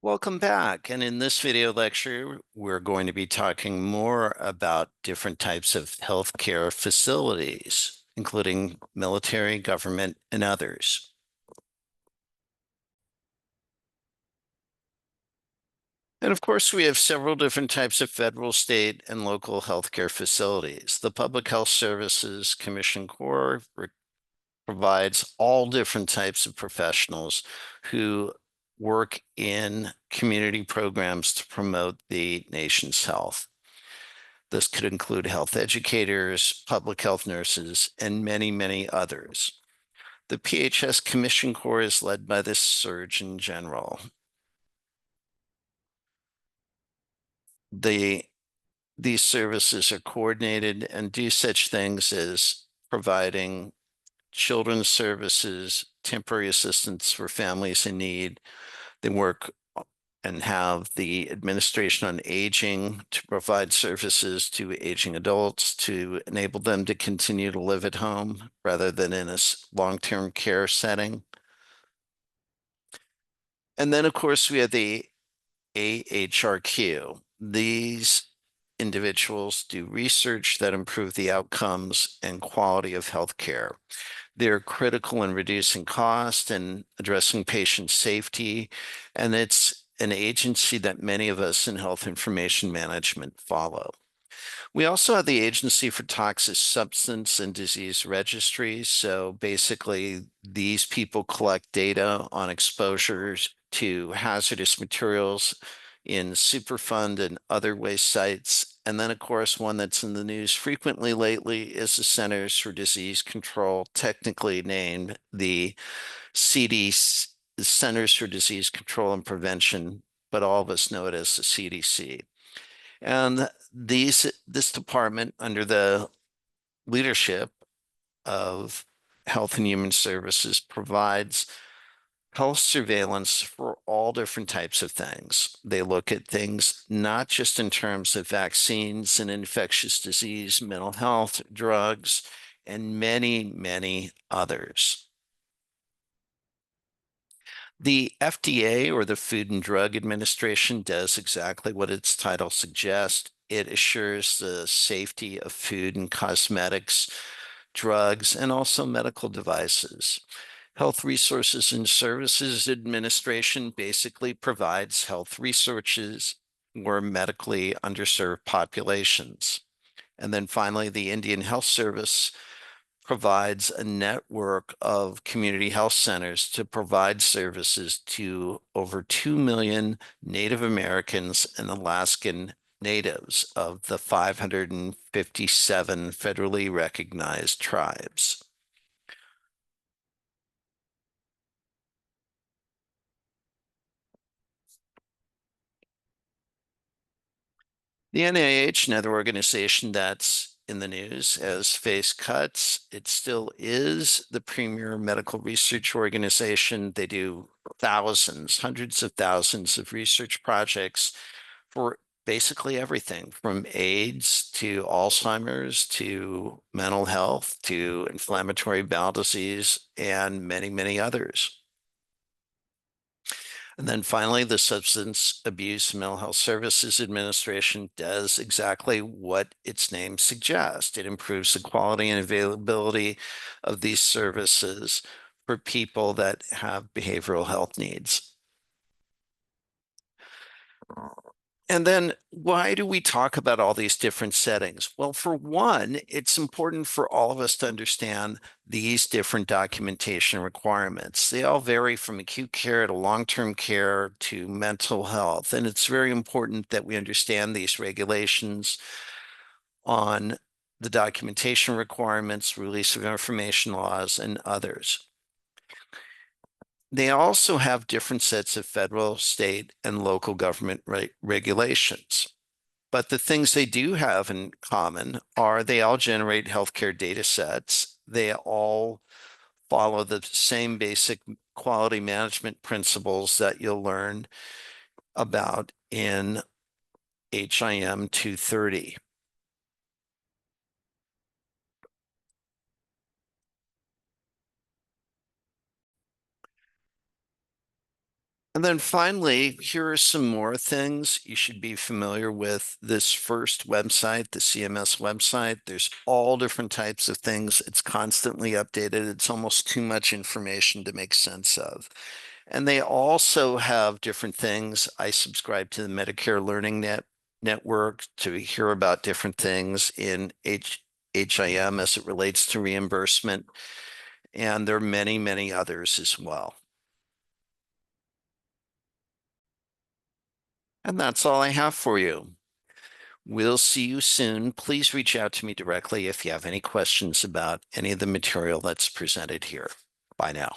Welcome back. And in this video lecture, we're going to be talking more about different types of healthcare facilities, including military, government, and others. And of course, we have several different types of federal, state, and local healthcare facilities. The Public Health Services Commission Corps provides all different types of professionals who work in community programs to promote the nation's health. This could include health educators, public health nurses, and many, many others. The PHS Commission Corps is led by the Surgeon General. The, these services are coordinated and do such things as providing children's services, temporary assistance for families in need. They work and have the Administration on Aging to provide services to aging adults to enable them to continue to live at home rather than in a long-term care setting. And then, of course, we have the AHRQ. These individuals do research that improve the outcomes and quality of healthcare. They're critical in reducing cost and addressing patient safety, and it's an agency that many of us in health information management follow. We also have the Agency for Toxic Substance and Disease Registry. So basically, these people collect data on exposures to hazardous materials in Superfund and other waste sites. And then, of course, one that's in the news frequently lately is the Centers for Disease Control, technically named the CDC, Centers for Disease Control and Prevention, but all of us know it as the CDC. And this department, under the leadership of Health and Human Services, provides health surveillance for all different types of things. They look at things not just in terms of vaccines and infectious disease, mental health, drugs, and many, many others. The FDA, or the Food and Drug Administration, does exactly what its title suggests. It assures the safety of food and cosmetics, drugs, and also medical devices. Health Resources and Services Administration basically provides health resources for medically underserved populations. And then finally, the Indian Health Service provides a network of community health centers to provide services to over 2 million Native Americans and Alaskan natives of the 557 federally recognized tribes. The NIH, another organization that's in the news, has faced cuts. It still is the premier medical research organization. They do thousands, hundreds of thousands of research projects for basically everything from AIDS to Alzheimer's to mental health to inflammatory bowel disease and many, many others. And then finally, the Substance Abuse and Mental Health Services Administration does exactly what its name suggests. It improves the quality and availability of these services for people that have behavioral health needs. And then why do we talk about all these different settings? Well, for one, it's important for all of us to understand these different documentation requirements. They all vary from acute care to long-term care to mental health. And it's very important that we understand these regulations on the documentation requirements, release of information laws, and others. They also have different sets of federal, state, and local government regulations. But the things they do have in common are they all generate healthcare data sets. They all follow the same basic quality management principles that you'll learn about in HIM 230. And then finally, here are some more things you should be familiar with. This first website, the CMS website, there's all different types of things. It's constantly updated. It's almost too much information to make sense of. And they also have different things. I subscribe to the Medicare Learning Network to hear about different things in HIM as it relates to reimbursement. And there are many, many others as well. And that's all I have for you. We'll see you soon. Please reach out to me directly if you have any questions about any of the material that's presented here. Bye now.